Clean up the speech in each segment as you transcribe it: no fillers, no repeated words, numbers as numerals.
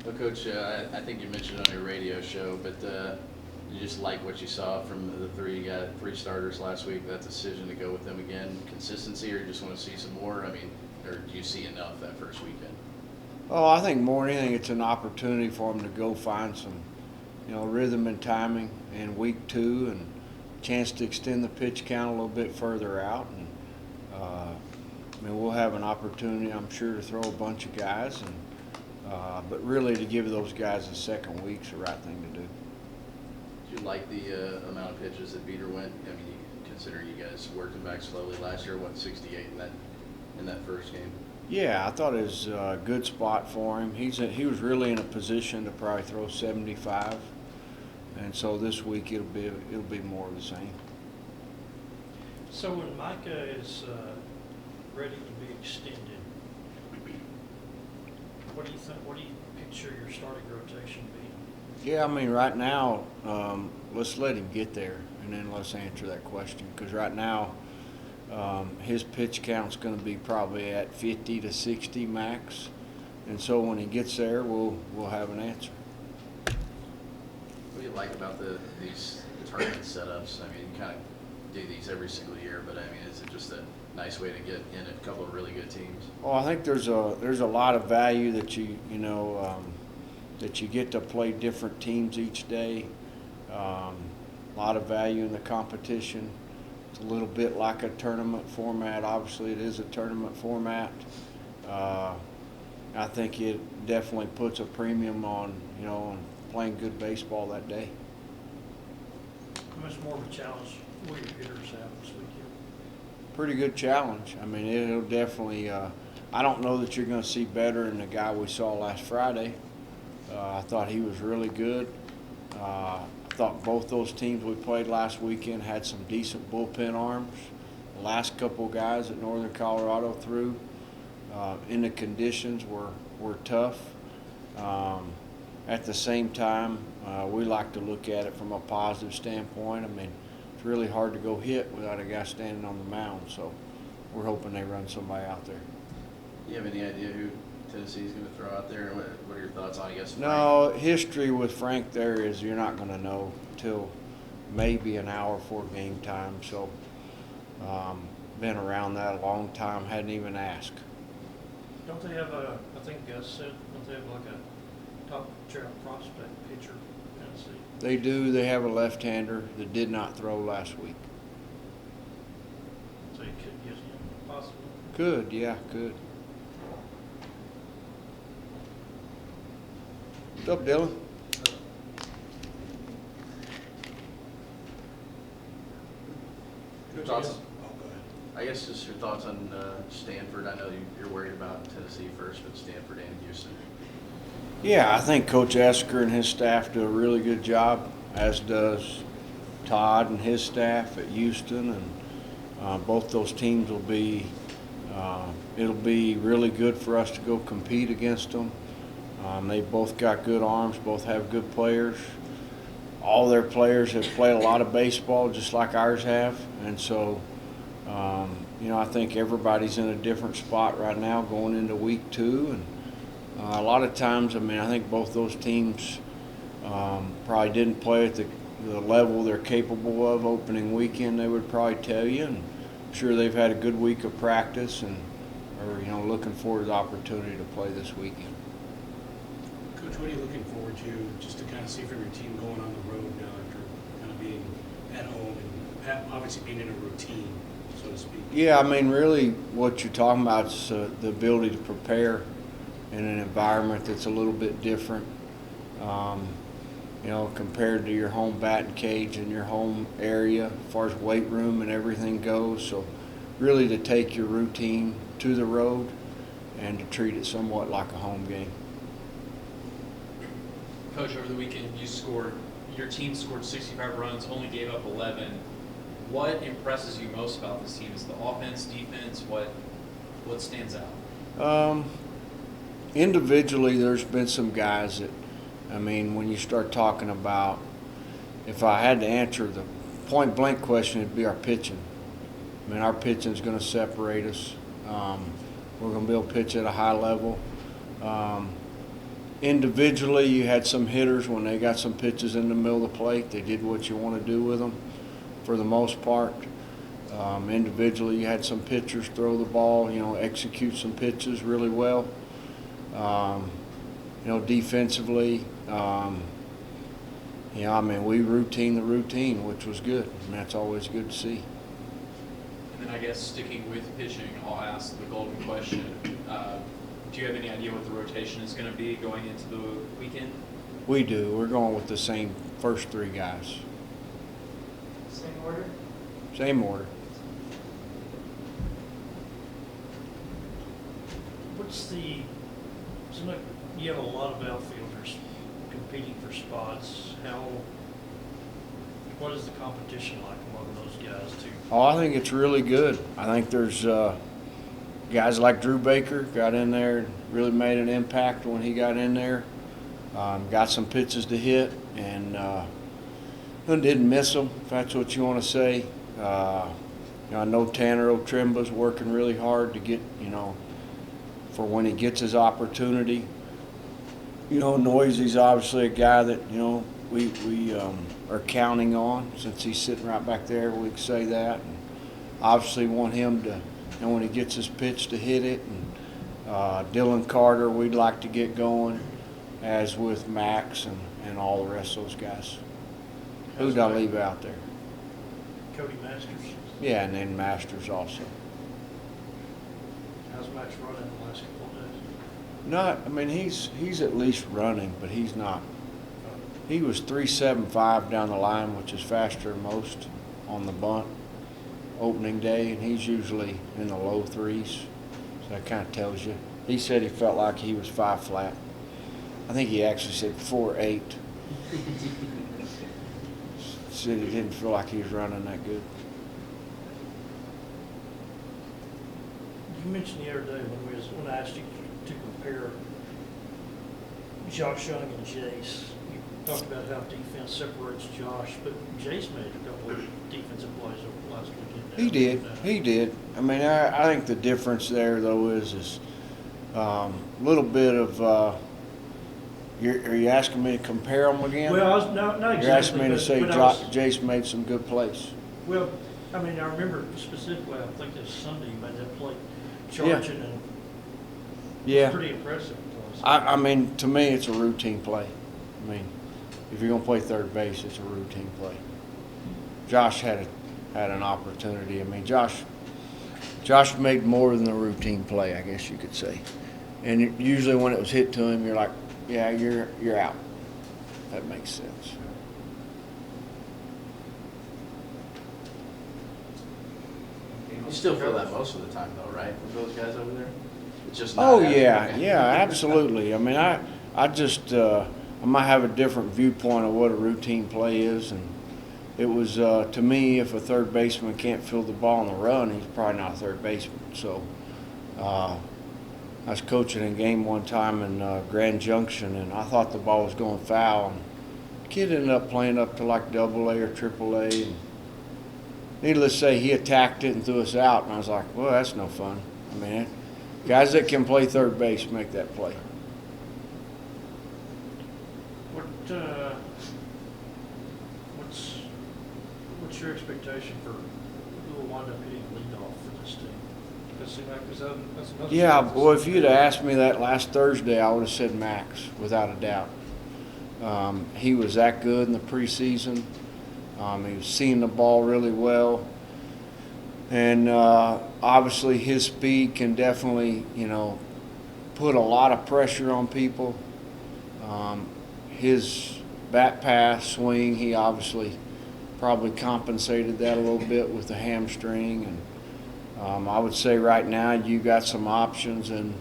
Well, Coach, I think you mentioned on your radio show, but you just like what you saw from the three starters last week. That decision to go with them again, consistency, or you just want to see some more? I mean, or do you see enough that first weekend? Oh, I think more than anything, it's an opportunity for them to go find some, rhythm and timing in week 2, and a chance to extend the pitch count a little bit further out. And we'll have an opportunity, I'm sure, to throw a bunch of guys, and but really to give those guys a second week's the right thing to do. Do you like the amount of pitches that Beater went? I mean, considering you guys worked him back slowly last year, 68 in that first game? Yeah, I thought it was a good spot for him. He was really in a position to probably throw 75, and so this week it'll be more of the same. So when Micah is ready to be extended, what do you think? What do you picture your starting rotation being? Yeah, I mean, right now, let's let him get there, and then let's answer that question. Because right now, his pitch count's going to be probably at 50 to 60 max, and so when he gets there, we'll have an answer. What do you like about these tournament setups? I mean, you kind of do these every single year, but I mean, is it just a nice way to get in a couple of really good teams? Well, I think there's a lot of value that that you get to play different teams each day. A lot of value in the competition. It's a little bit like a tournament format. Obviously, it is a tournament format. I think it definitely puts a premium on on playing good baseball that day. How much more of a challenge will your hitters have this weekend? Pretty good challenge. I mean, it'll definitely. I don't know that you're going to see better than the guy we saw last Friday. I thought he was really good. I thought both those teams we played last weekend had some decent bullpen arms. The last couple of guys that Northern Colorado threw in the conditions were tough. At the same time, we like to look at it from a positive standpoint. I mean, it's really hard to go hit without a guy standing on the mound, so we're hoping they run somebody out there. Do you have any idea who Tennessee's going to throw out there? What are your thoughts on, I guess, Frank? No, history with Frank there is you're not going to know till maybe an hour before game time. So, been around that a long time, hadn't even asked. Don't they have I think Gus said, don't they have like a top tier prospect pitcher in Tennessee? They do. They have a left-hander that did not throw last week. So you could get him possibly. Could, yeah, could. What's up, Dylan? Your thoughts? I guess just your thoughts on Stanford. I know you're worried about Tennessee first, but Stanford and Houston. Yeah, I think Coach Esker and his staff do a really good job, as does Todd and his staff at Houston, and both those teams will be. It'll be really good for us to go compete against them. They both got good arms, both have good players. All their players have played a lot of baseball, just like ours have, and so. I think everybody's in a different spot right now going into week 2, and a lot of times, I think both those teams probably didn't play at the level they're capable of opening weekend, they would probably tell you, and I'm sure they've had a good week of practice and are looking forward to the opportunity to play this weekend. Coach, what are you looking forward to just to kind of see from your team going on the road now after kind of being at home and obviously being in a routine, so to speak? Yeah, really what you're talking about is the ability to prepare in an environment that's a little bit different, compared to your home batting cage and your home area as far as weight room and everything goes. So really to take your routine to the road and to treat it somewhat like a home game. Coach, over the weekend your team scored 65 runs, only gave up 11. What impresses you most about this team? Is the offense, defense? What stands out? Individually, there's been some guys that, when you start talking about, if I had to answer the point blank question, it'd be our pitching. Our pitching is going to separate us. We're going to be able to pitch at a high level. individually, you had some hitters when they got some pitches in the middle of the plate. They did what you want to do with them for the most part. Individually, you had some pitchers throw the ball, execute some pitches really well. Defensively, we routine the routine, which was good, and that's always good to see. And then I guess sticking with pitching, I'll ask the golden question. Do you have any idea what the rotation is going to be going into the weekend? We do. We're going with the same first three guys. Same order? Same order. Seems like you have a lot of outfielders competing for spots. What is the competition like among those guys too? Oh, I think it's really good. I think there's guys like Drew Baker got in there and really made an impact when he got in there. Got some pitches to hit and didn't miss them, if that's what you want to say. I know Tanner O'Trimba's working really hard to get, for when he gets his opportunity. Noisy's obviously a guy that, we are counting on since he's sitting right back there. We can say that. And obviously want him to, when he gets his pitch, to hit it. And Dylan Carter, we'd like to get going, as with Max and all the rest of those guys. Who did I leave out there? Cody Masters. Yeah, and then Masters also. How's Max running the last couple of days? He's at least running, but he's not. He was 3.75 down the line, which is faster than most on the bunt opening day, and he's usually in the low threes. So that kind of tells you. He said he felt like he was 5 flat. I think he actually said 4.8. Said he didn't feel like he was running that good. You mentioned the other day when I asked you to compare Josh Young and Jace. You talked about how defense separates Josh, but Jace made a couple of defensive plays over the last weekend. He did. I think the difference there though is a little bit of. Are you asking me to compare them again? Well, not exactly. You're asking me to say but Jace made some good plays. Well, I remember specifically, I think this Sunday you made that play charging and Yeah. it's pretty impressive. To me, it's a routine play. If you're going to play third base, it's a routine play. Josh had an opportunity. Josh made more than a routine play, I guess you could say. And usually when it was hit to him, you're like, yeah, you're out. That makes sense. You still feel that most of the time, though, right? With those guys over there, it's just not. Oh happening. yeah, absolutely. I just I might have a different viewpoint of what a routine play is, and it was to me, if a third baseman can't field the ball on the run, he's probably not a third baseman. So I was coaching a game one time in Grand Junction, and I thought the ball was going foul. And the kid ended up playing up to like AA or AAA. And needless to say, he attacked it and threw us out. And I was like, well, that's no fun. Guys that can play third base make that play. What's your expectation for who will wind up hitting leadoff for this team? Yeah, well, if you'd asked me that last Thursday, I would have said Max, without a doubt. He was that good in the preseason. He was seeing the ball really well. And obviously his speed can definitely, put a lot of pressure on people. His bat pass swing, he obviously probably compensated that a little bit with the hamstring. And I would say right now you got some options in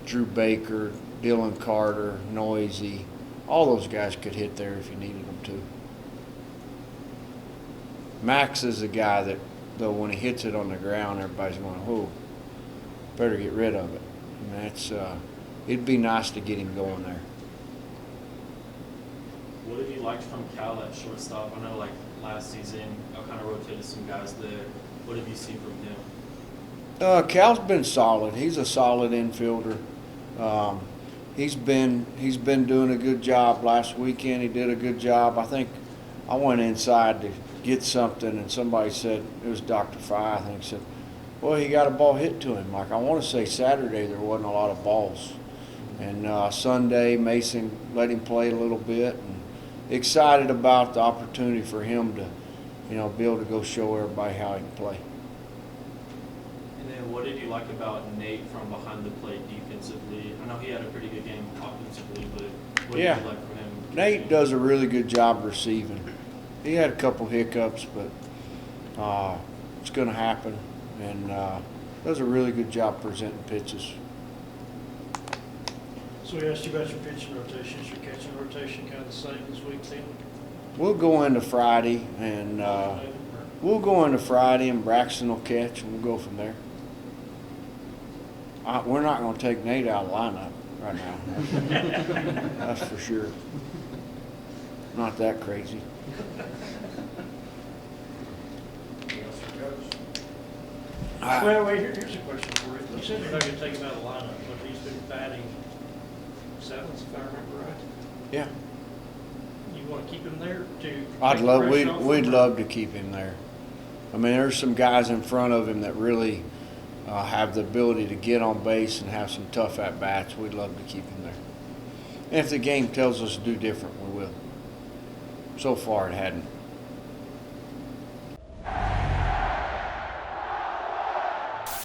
Drew Baker, Dylan Carter, Noisy. All those guys could hit there if you needed them to. Max is a guy that, though, when he hits it on the ground, everybody's going, "Oh, better get rid of it." It'd be nice to get him going there. What have you liked from Cal at shortstop? I know, last season, I kind of rotated some guys there. What have you seen from him? Cal's been solid. He's a solid infielder. he's been doing a good job. Last weekend he did a good job. I think I went inside to get something, and somebody said, it was Dr. Fye, I think, said, well, he got a ball hit to him. Like, I want to say Saturday there wasn't a lot of balls. And Sunday, Mason let him play a little bit, and excited about the opportunity for him to, be able to go show everybody how he can play. And then what did you like about Nate from behind the plate defensively? I know he had a pretty good game offensively, but what did you like from him? Nate does a really good job receiving. He had a couple hiccups, but it's going to happen, and does a really good job presenting pitches. So we asked you about your pitching rotation. Is your catching rotation kind of the same this week, Tim? We'll go into Friday, and Braxton will catch, and we'll go from there. We're not going to take Nate out of the lineup right now. That's for sure. Not that crazy. Well, wait, here's a question for you. You said you're not going to take him out of the lineup, but he's been batting seventh, if I remember right. Yeah. You want to keep him there to? We'd love to keep him there. I mean, there's some guys in front of him that really have the ability to get on base and have some tough at-bats. We'd love to keep him there. And if the game tells us to do different, we will. So far, it hadn't.